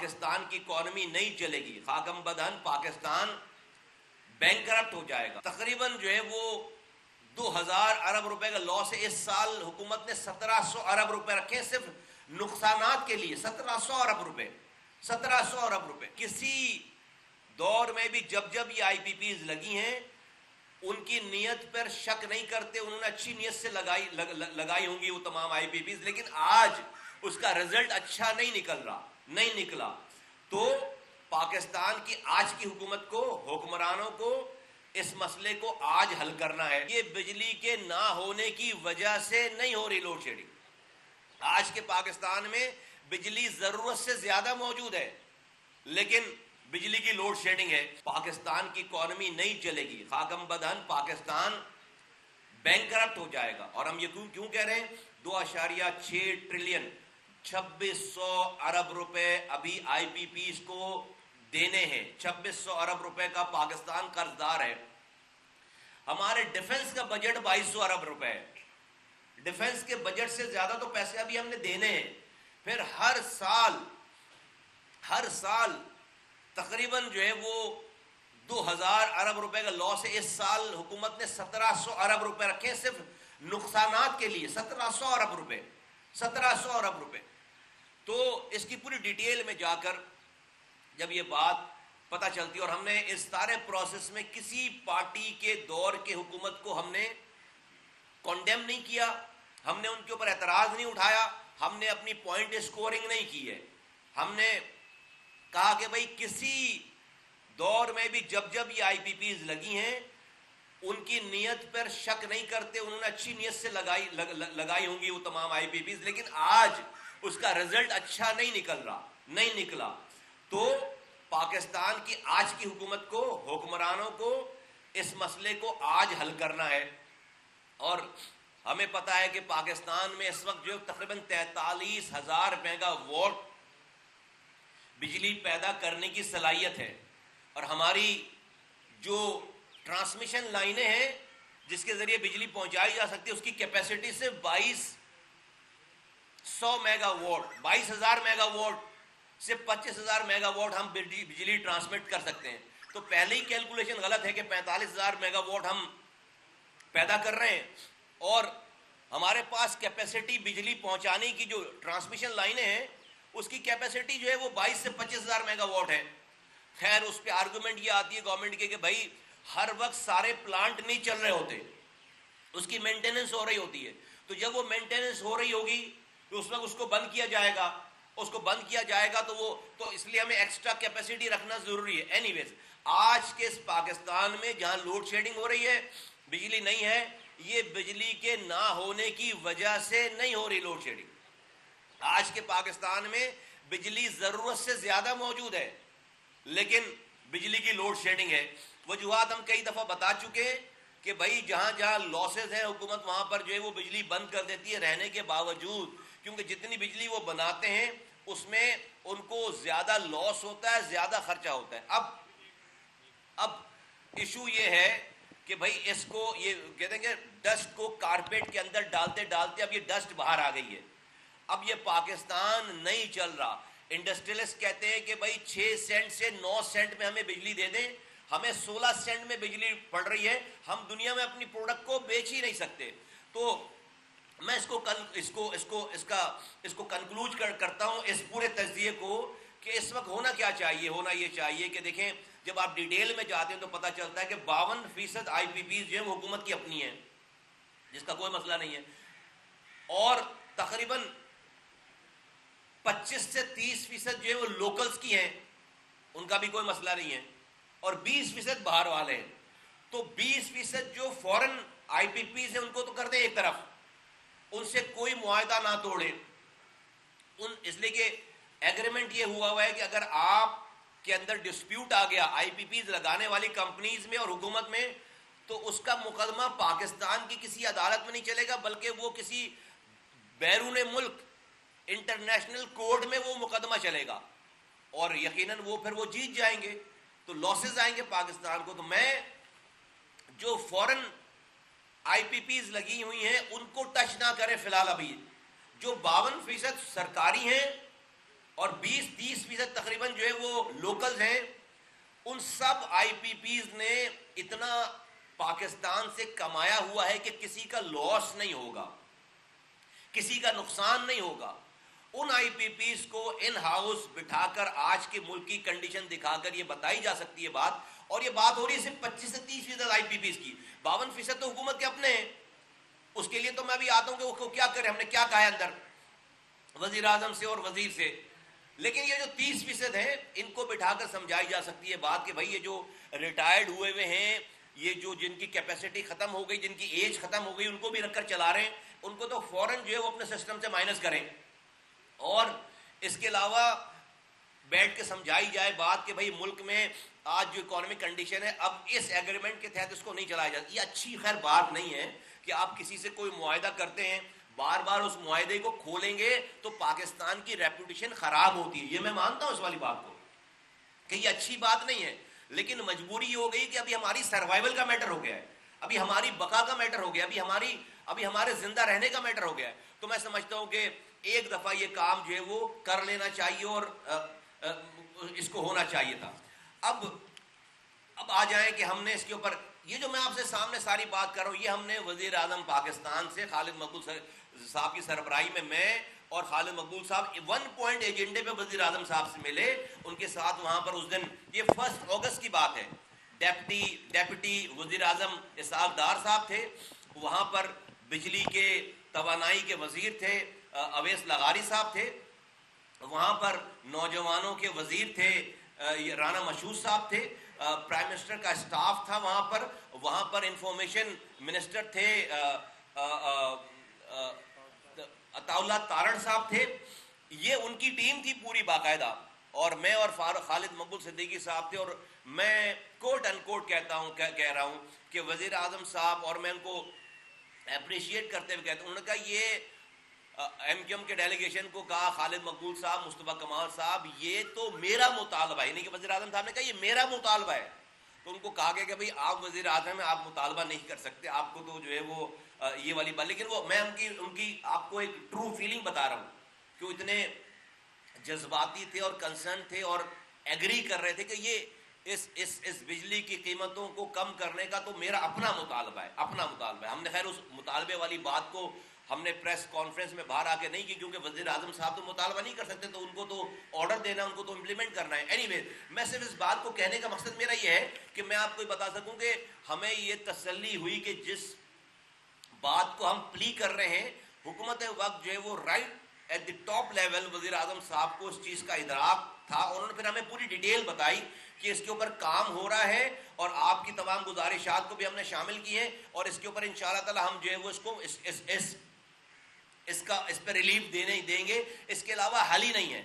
پاکستان کی اکانومی نہیں چلے گی، خاکم بدہن پاکستان بینکرپٹ ہو جائے گا۔ تقریباً جو ہے وہ 2000 ارب روپے کا لاس ہے۔ اس سال حکومت نے 1700 ارب روپے رکھے صرف نقصانات کے لیے، 1700 ارب روپے، 1700 ارب روپے۔ کسی دور میں بھی جب یہ آئی پی پیز لگی ہیں ان کی نیت پر شک نہیں کرتے، انہوں نے اچھی نیت سے لگائی ہوں گی وہ تمام آئی پی پیز، لیکن آج اس کا رزلٹ اچھا نہیں نکلا۔ تو پاکستان کی آج کی حکومت کو، حکمرانوں کو اس مسئلے کو آج حل کرنا ہے۔ یہ بجلی کے نہ ہونے کی وجہ سے نہیں ہو رہی لوڈ شیڈنگ۔ آج کے پاکستان میں بجلی ضرورت سے زیادہ موجود ہے، لیکن بجلی کی لوڈ شیڈنگ ہے۔ پاکستان کی اکانومی نہیں چلے گی، خاکم بدہن پاکستان بینکرپٹ ہو جائے گا۔ اور ہم یہ کیوں کہہ رہے ہیں؟ 2.6 ٹریلین 2600 ارب روپے ابھی آئی پی پیز کو دینے ہیں۔ 2600 ارب روپے کا پاکستان قرض دار ہے۔ ہمارے ڈیفنس کا بجٹ 2200 ارب روپے ہے۔ ڈیفنس کے بجٹ سے زیادہ تو پیسے ابھی ہم نے دینے ہیں۔ پھر ہر سال تقریباً جو ہے وہ 2000 ارب روپے کا لاس ہے۔ اس سال حکومت نے 1700 ارب روپے رکھے صرف نقصانات کے لیے، 1700 ارب روپے، 1700 ارب روپے۔ تو اس کی پوری ڈیٹیل میں جا کر جب یہ بات پتہ چلتی، اور ہم نے اس سارے پروسیس میں کسی پارٹی کے دور کے حکومت کو ہم نے کنڈیم نہیں کیا، ہم نے ان کے اوپر اعتراض نہیں اٹھایا، ہم نے اپنی پوائنٹ اسکورنگ نہیں کی ہے۔ ہم نے کہا کہ بھئی کسی دور میں بھی جب یہ آئی پی پیز لگی ہیں ان کی نیت پر شک نہیں کرتے، انہوں نے اچھی نیت سے لگائی ہوں گی وہ تمام آئی پی پیز، لیکن آج اس کا رزلٹ اچھا نہیں نکلا۔ تو پاکستان کی آج کی حکومت کو، حکمرانوں کو اس مسئلے کو آج حل کرنا ہے۔ اور ہمیں پتہ ہے کہ پاکستان میں اس وقت جو تقریباً 43,000 میگا واٹ بجلی پیدا کرنے کی صلاحیت ہے، اور ہماری جو ٹرانسمیشن لائنیں ہیں جس کے ذریعے بجلی پہنچائی جا سکتی ہے اس کی کیپیسٹی سے 2200 میگا واٹ، 22,000 میگا واٹ سے 25,000 میگا واٹ ہم بجلی ٹرانسمٹ کر سکتے ہیں۔ تو پہلے ہی کیلکولیشن غلط ہے کہ 45,000 میگا واٹ ہم پیدا کر رہے ہیں، اور ہمارے پاس کیپیسٹی بجلی پہنچانے کی جو ٹرانسمیشن لائنیں ہیں اس کی کیپیسٹی جو ہے وہ 22 سے 25,000 میگا واٹ ہے۔ خیر اس پہ آرگومنٹ یہ آتی ہے گورنمنٹ کے کہ بھائی ہر وقت سارے پلانٹ نہیں چل رہے ہوتے، اس کی مینٹیننس ہو رہی ہوتی ہے، تو جب وہ مینٹیننس ہو رہی ہوگی تو اس وقت اس کو بند کیا جائے گا، تو اس لیے ہمیں ایکسٹرا کیپیسٹی رکھنا ضروری ہے۔ اینی ویز آج کے اس پاکستان میں جہاں لوڈ شیڈنگ ہو رہی ہے، بجلی نہیں ہے، یہ بجلی کے نہ ہونے کی وجہ سے نہیں ہو رہی لوڈ شیڈنگ۔ آج کے پاکستان میں بجلی ضرورت سے زیادہ موجود ہے، لیکن بجلی کی لوڈ شیڈنگ ہے۔ وجوہات ہم کئی دفعہ بتا چکے ہیں کہ بھائی جہاں لاسز ہیں حکومت وہاں پر جو ہے وہ بجلی بند کر دیتی ہے رہنے کے باوجود، کیونکہ جتنی بجلی وہ بناتے ہیں اس میں ان کو زیادہ لاس ہوتا ہے، زیادہ خرچہ ہوتا ہے۔ اب ایشو یہ ہے کہ بھائی اس کو یہ کہتے ہیں کہ ڈسٹ کو کارپیٹ کے اندر ڈالتے ڈالتے اب یہ ڈسٹ باہر آ گئی ہے، اب یہ پاکستان نہیں چل رہا۔ انڈسٹریلسٹ کہتے ہیں کہ بھائی 6 سینٹ سے 9 سینٹ میں ہمیں بجلی دے دیں، ہمیں 16 سینٹ میں بجلی پڑ رہی ہے، ہم دنیا میں اپنی پروڈکٹ کو بیچ ہی نہیں سکتے۔ تو میں اس کو کنکلوڈ کرتا ہوں اس پورے تجزیے کو کہ اس وقت ہونا کیا چاہیے۔ ہونا یہ چاہیے کہ دیکھیں جب آپ ڈیٹیل میں جاتے ہیں تو پتہ چلتا ہے کہ 52% آئی پی پیز جو ہے وہ حکومت کی اپنی ہیں، جس کا کوئی مسئلہ نہیں ہے، اور تقریباً 25 سے 30% جو ہے وہ لوکلز کی ہیں، ان کا بھی کوئی مسئلہ نہیں ہے، اور 20% باہر والے ہیں۔ تو 20% جو فورن آئی پی پیز ہیں ان کو تو کر دیں ایک طرف، ان سے کوئی معاہدہ نہ توڑے، اس لیے کہ ایگریمنٹ یہ ہوا ہے کہ اگر آپ کے اندر ڈسپیوٹ آ گیا آئی پی پیز لگانے والی کمپنیز میں اور حکومت میں، تو اس کا مقدمہ پاکستان کی کسی عدالت میں نہیں چلے گا، بلکہ وہ کسی بیرون ملک انٹرنیشنل کورٹ میں وہ مقدمہ چلے گا، اور یقیناً پھر وہ جیت جائیں گے، تو لاسز آئیں گے پاکستان کو۔ تو میں جو فورن آئی پی پیز لگی ہوئی ہیں ان کو ٹچ نہ کریں فی الحال، ابھی جو 52% سرکاری ہیں اور 20-30% تقریباً آفیسرز ہیں ان سب آئی پی پیز نے اتنا پاکستان سے کمایا ہوا ہے کہ کسی کا لاس نہیں ہوگا, کسی کا نقصان نہیں ہوگا. ان آئی پی پیز کو ان ہاؤس بٹھا کر آج کے ملک کی کنڈیشن دکھا کر یہ بتائی جا سکتی ہے بات, اور یہ بات ہو رہی ہے صرف 25 سے 30% آئی پی پیز کی, 52% تو حکومت کے اپنے ہیں. اس کے لیے تو میں بھی آتا ہوں کہ وہ کیا کریں, ہم نے کیا کہا ہے اندر وزیر اعظم سے اور وزیر سے. لیکن یہ جو 30% ہیں ان کو بٹھا کر سمجھائی جا سکتی ہے بات کہ بھائی یہ جو ریٹائرڈ ہوئے ہوئے ہیں, یہ جو جن کی کیپیسٹی ختم ہو گئی, جن کی ایج ختم ہو گئی, ان کو بھی رکھ کر چلا رہے ہیں, ان کو تو فوراً جو ہے وہ اپنے سسٹم سے مائنس کریں. اور اس کے علاوہ بیٹھ کے سمجھائی جائے بات کہ بھائی ملک میں آج جو اکانومک کنڈیشن ہے اب اس ایگریمنٹ کے تحت اس کو نہیں چلایا جاتا. یہ اچھی خیر بات نہیں ہے کہ آپ کسی سے کوئی معاہدہ کرتے ہیں, بار بار اس معاہدے کو کھولیں گے تو پاکستان کی ریپوٹیشن خراب ہوتی ہے. یہ میں مانتا ہوں اس والی بات کو کہ یہ اچھی بات نہیں ہے, لیکن مجبوری یہ ہو گئی کہ ابھی ہماری سروائیول کا میٹر ہو گیا ہے, ابھی ہماری بقا کا میٹر ہو گیا, ابھی ہمارے زندہ رہنے کا میٹر ہو گیا ہے. تو میں سمجھتا ہوں کہ ایک دفعہ یہ کام جو ہے وہ کر لینا چاہیے اور اس کو ہونا چاہیے تھا. اب آ جائیں کہ ہم نے اس کے اوپر یہ جو میں آپ سے سامنے ساری بات کر رہا ہوں, یہ ہم نے وزیر اعظم پاکستان سے خالد مقبول صاحب کی سربراہی میں اور خالد مقبول صاحب 1 پوائنٹ ایجنڈے پہ وزیر اعظم صاحب سے ملے. ان کے ساتھ وہاں پر اس دن, یہ 1 اگست کی بات ہے, ڈیپٹی وزیر اعظم اسحاق ڈار صاحب تھے وہاں پر, بجلی کے توانائی کے وزیر تھے اویس لغاری صاحب تھے وہاں پر, نوجوانوں کے وزیر تھے رانا مشہور صاحب تھے, پرائم منسٹر کا اسٹاف تھا وہاں پر انفارمیشن منسٹر تھے عطا اللہ تارڑ صاحب تھے. یہ ان کی ٹیم تھی پوری باقاعدہ, اور میں اور خالد مقبول صدیقی صاحب تھے. اور میں کوٹ ان کوٹ کہہ رہا ہوں کہ وزیر اعظم صاحب, اور میں ان کو اپریشیٹ کرتے ہوئے کہتا ہوں, انہوں نے کہا یہ ایم کیو ایم کے ڈیلیگیشن کو کہا خالد مقبول صاحب, مصطفیٰ کمال صاحب, یہ تو میرا مطالبہ ہے, نہیں کہ وزیر اعظم صاحب نے کہا یہ میرا مطالبہ ہے. تو ان کو کہا گیا کہ بھئی آپ وزیر اعظم ہیں, آپ مطالبہ نہیں کر سکتے, آپ کو تو جو ہے وہ یہ والی بات. لیکن وہ میں ان کی آپ کو ایک ٹرو فیلنگ بتا رہا ہوں کہ وہ اتنے جذباتی تھے اور کنسرن تھے اور ایگری کر رہے تھے کہ یہ اس بجلی کی قیمتوں کو کم کرنے کا تو میرا اپنا مطالبہ ہے. ہم نے خیر اس مطالبے والی بات کو ہم نے پریس کانفرنس میں باہر آ کے نہیں کی, کیونکہ وزیر اعظم صاحب تو مطالبہ نہیں کر سکتے, تو ان کو تو آرڈر دینا, ان کو تو امپلیمنٹ کرنا ہے. اینی وے, میں صرف اس بات کو کہنے کا مقصد میرا یہ ہے کہ میں آپ کو بتا سکوں کہ ہمیں یہ تسلی ہوئی کہ جس بات کو ہم پلی کر رہے ہیں, حکومت وقت جو ہے وہ right at the top level وزیر اعظم صاحب کو اس چیز کا ادراک تھا. انہوں نے پھر ہمیں پوری ڈیٹیل بتائی کہ اس کے اوپر کام ہو رہا ہے, اور آپ کی تمام گزارشات کو بھی ہم نے شامل کی ہیں, اور اس کے اوپر انشاءاللہ تعالی ہم جو ہے وہ اس کو اس پہ ریلیف دیں گے. اس کے علاوہ حل ہی نہیں ہے.